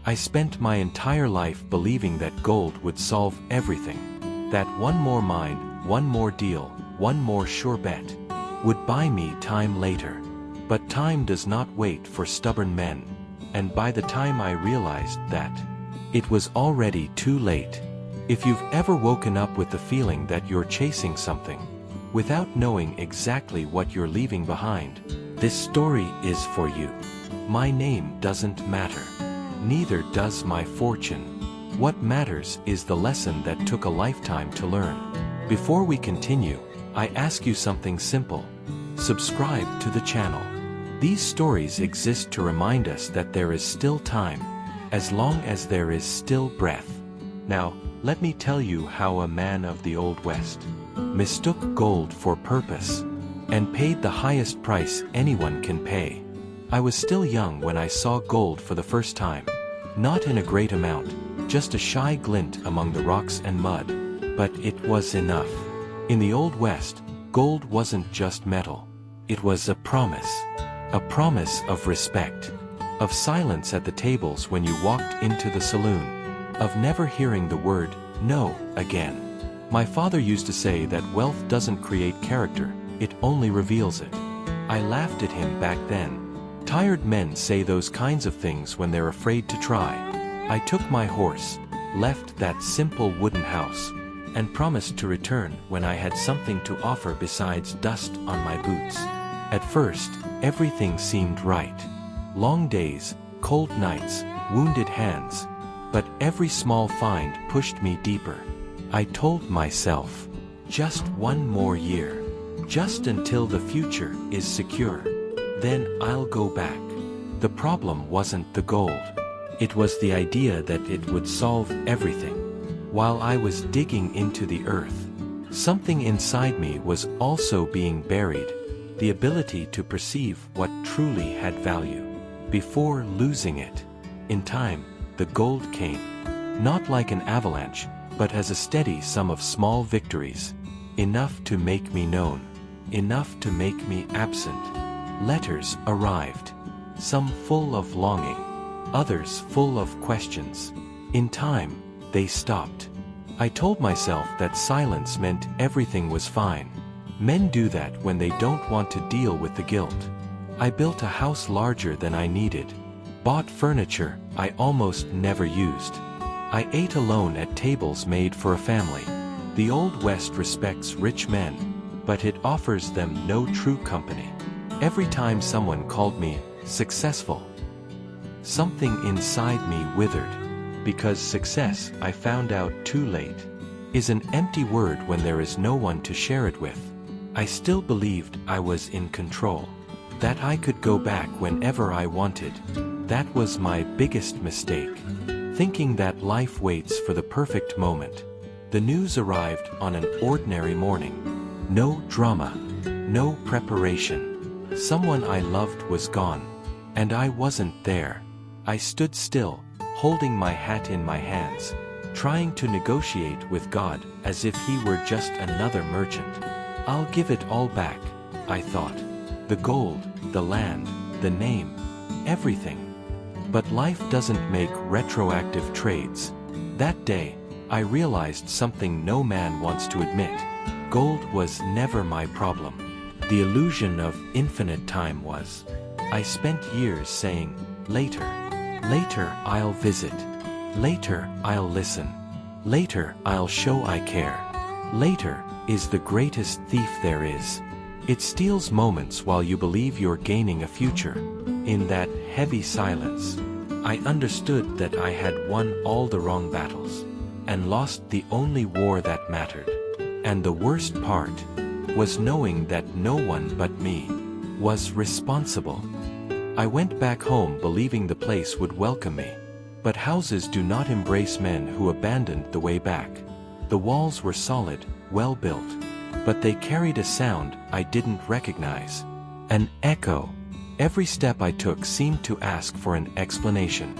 I spent my entire life believing that gold would solve everything. That one more mine, one more deal, one more sure bet would buy me time later. But time does not wait for stubborn men. And by the time I realized that, it was already too late. If you've ever woken up with the feeling that you're chasing something, without knowing exactly what you're leaving behind, this story is for you. My name doesn't matter. Neither does my fortune. What matters is the lesson that took a lifetime to learn. Before we continue, I ask you something simple. Subscribe to the channel. These stories exist to remind us that there is still time, as long as there is still breath. Now, let me tell you how a man of the Old West mistook gold for purpose and paid the highest price anyone can pay. I was still young when I saw gold for the first time. Not in a great amount, just a shy glint among the rocks and mud. But it was enough. In the Old West, gold wasn't just metal. It was a promise. A promise of respect. Of silence at the tables when you walked into the saloon. Of never hearing the word, no, again. My father used to say that wealth doesn't create character, it only reveals it. I laughed at him back then. Tired men say those kinds of things when they're afraid to try. I took my horse, left that simple wooden house, and promised to return when I had something to offer besides dust on my boots. At first, everything seemed right. Long days, cold nights, wounded hands. But every small find pushed me deeper. I told myself, just one more year. Just until the future is secure. Then I'll go back. The problem wasn't the gold. It was the idea that it would solve everything. While I was digging into the earth, something inside me was also being buried. The ability to perceive what truly had value. Before losing it. In time, the gold came. Not like an avalanche, but as a steady sum of small victories. Enough to make me known. Enough to make me absent. Letters arrived. Some full of longing. Others full of questions. In time, they stopped. I told myself that silence meant everything was fine. Men do that when they don't want to deal with the guilt. I built a house larger than I needed. Bought furniture I almost never used. I ate alone at tables made for a family. The Old West respects rich men, but it offers them no true company. Every time someone called me successful, something inside me withered. Because success, I found out too late, is an empty word when there is no one to share it with. I still believed I was in control. That I could go back whenever I wanted. That was my biggest mistake. Thinking that life waits for the perfect moment. The news arrived on an ordinary morning. No drama. No preparation. Someone I loved was gone. And I wasn't there. I stood still, holding my hat in my hands, trying to negotiate with God as if he were just another merchant. I'll give it all back, I thought. The gold, the land, the name, everything. But life doesn't make retroactive trades. That day, I realized something no man wants to admit. Gold was never my problem. The illusion of infinite time was. I spent years saying, later. Later I'll visit. Later I'll listen. Later I'll show I care. Later is the greatest thief there is. It steals moments while you believe you're gaining a future. In that heavy silence, I understood that I had won all the wrong battles, and lost the only war that mattered. And the worst part was knowing that no one but me was responsible. I went back home believing the place would welcome me. But houses do not embrace men who abandoned the way back. The walls were solid, well built, but they carried a sound I didn't recognize. An echo. Every step I took seemed to ask for an explanation.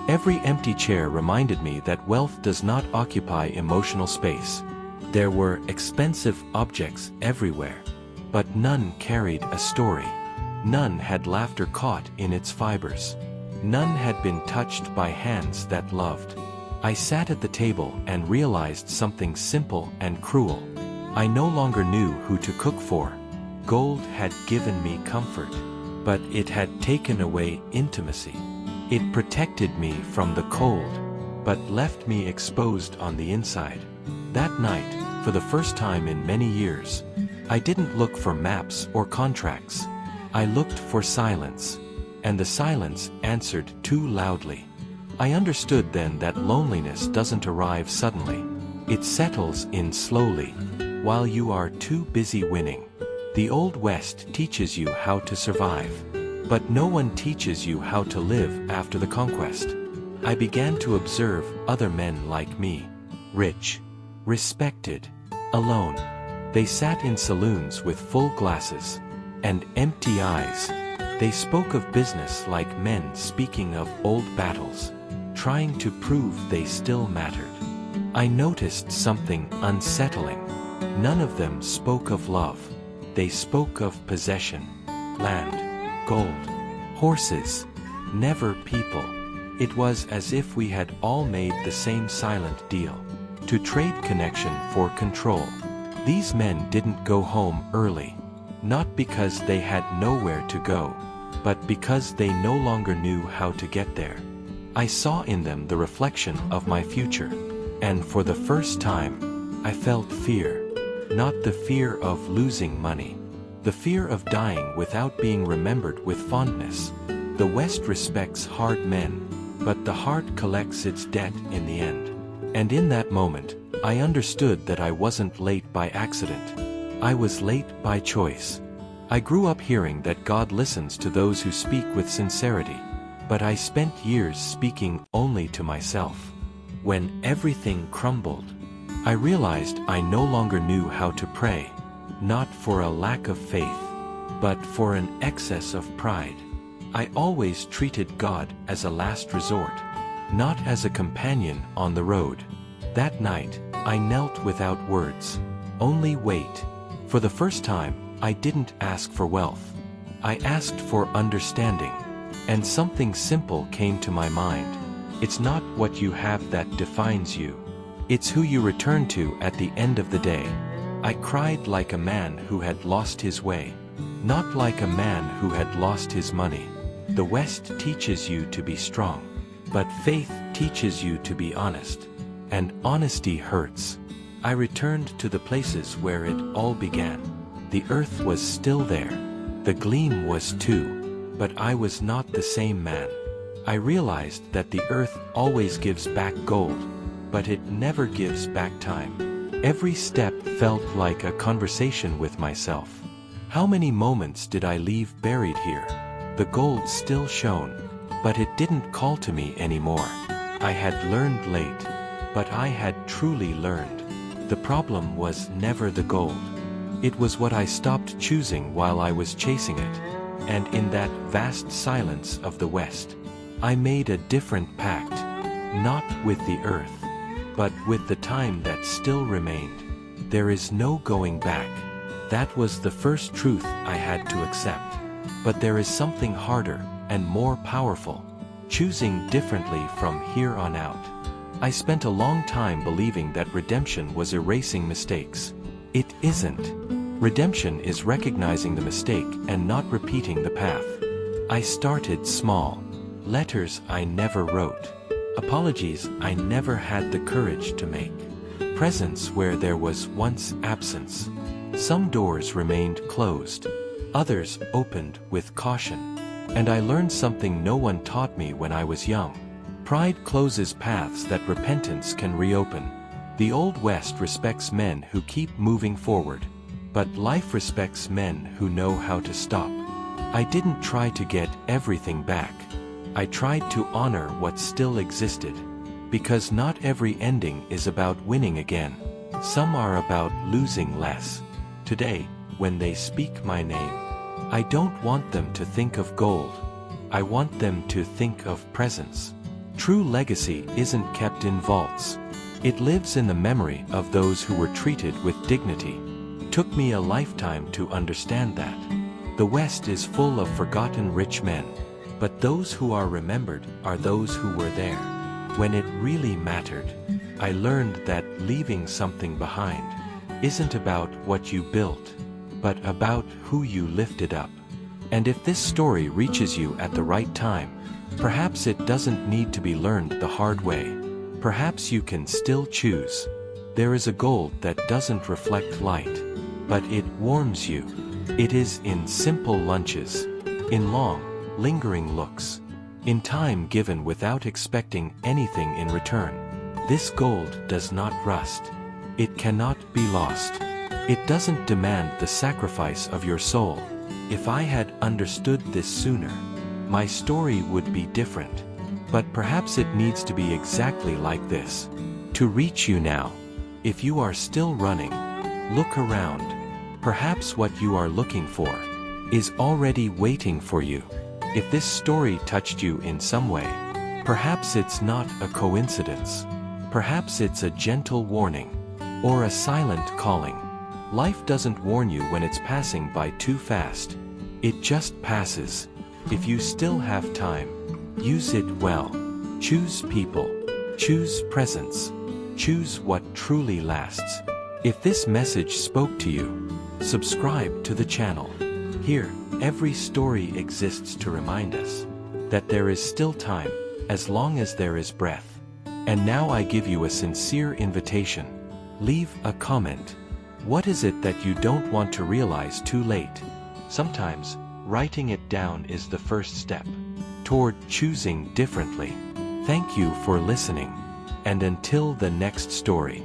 Every empty chair reminded me that wealth does not occupy emotional space. There were expensive objects everywhere, but none carried a story. None had laughter caught in its fibers. None had been touched by hands that loved. I sat at the table and realized something simple and cruel. I no longer knew who to cook for. Gold had given me comfort, but it had taken away intimacy. It protected me from the cold, but left me exposed on the inside. That night, for the first time in many years, I didn't look for maps or contracts. I looked for silence, and the silence answered too loudly. I understood then that loneliness doesn't arrive suddenly. It settles in slowly, while you are too busy winning. The Old West teaches you how to survive, but no one teaches you how to live after the conquest. I began to observe other men like me, rich, respected, alone. They sat in saloons with full glasses and empty eyes. They spoke of business like men speaking of old battles, trying to prove they still mattered. I noticed something unsettling. None of them spoke of love. They spoke of possession, land, gold, horses, never people. It was as if we had all made the same silent deal, to trade connection for control. These men didn't go home early, not because they had nowhere to go, but because they no longer knew how to get there. I saw in them the reflection of my future, and for the first time, I felt fear. Not the fear of losing money, the fear of dying without being remembered with fondness. The West respects hard men, but the heart collects its debt in the end. And in that moment, I understood that I wasn't late by accident. I was late by choice. I grew up hearing that God listens to those who speak with sincerity, but I spent years speaking only to myself. When everything crumbled, I realized I no longer knew how to pray, not for a lack of faith, but for an excess of pride. I always treated God as a last resort, not as a companion on the road. That night, I knelt without words, only wait. For the first time, I didn't ask for wealth. I asked for understanding, and something simple came to my mind. It's not what you have that defines you. It's who you return to at the end of the day. I cried like a man who had lost his way, not like a man who had lost his money. The West teaches you to be strong, but faith teaches you to be honest. And honesty hurts. I returned to the places where it all began. The earth was still there. The gleam was too. But I was not the same man. I realized that the earth always gives back gold, but it never gives back time. Every step felt like a conversation with myself. How many moments did I leave buried here? The gold still shone, but it didn't call to me anymore. I had learned late, but I had truly learned. The problem was never the gold. It was what I stopped choosing while I was chasing it. And in that vast silence of the West, I made a different pact, not with the earth, but with the time that still remained. There is no going back. That was the first truth I had to accept. But there is something harder and more powerful, choosing differently from here on out. I spent a long time believing that redemption was erasing mistakes. It isn't. Redemption is recognizing the mistake and not repeating the path. I started small. Letters I never wrote. Apologies I never had the courage to make. Presence where there was once absence. Some doors remained closed. Others opened with caution. And I learned something no one taught me when I was young. Pride closes paths that repentance can reopen. The Old West respects men who keep moving forward, but life respects men who know how to stop. I didn't try to get everything back. I tried to honor what still existed, because not every ending is about winning again. Some are about losing less. Today, when they speak my name, I don't want them to think of gold. I want them to think of presence. True legacy isn't kept in vaults. It lives in the memory of those who were treated with dignity. Took me a lifetime to understand that. The West is full of forgotten rich men, But those who are remembered are those who were there when it really mattered. I learned that leaving something behind isn't about what you built, but about who you lifted up. And if this story reaches you at the right time, perhaps it doesn't need to be learned the hard way. Perhaps you can still choose. There is a gold that doesn't reflect light, but it warms you. It is in simple lunches, in long, lingering looks, in time given without expecting anything in return. This gold does not rust. It cannot be lost. It doesn't demand the sacrifice of your soul. If I had understood this sooner, my story would be different. But perhaps it needs to be exactly like this. To reach you now, if you are still running, look around. Perhaps what you are looking for is already waiting for you. If this story touched you in some way, perhaps it's not a coincidence. Perhaps it's a gentle warning, or a silent calling. Life doesn't warn you when it's passing by too fast. It just passes. If you still have time, use it well. Choose people. Choose presence. Choose what truly lasts. If this message spoke to you, subscribe to the channel. Here, every story exists to remind us that there is still time, as long as there is breath. And now I give you a sincere invitation. Leave a comment. What is it that you don't want to realize too late? Sometimes, writing it down is the first step toward choosing differently. Thank you for listening. And until the next story.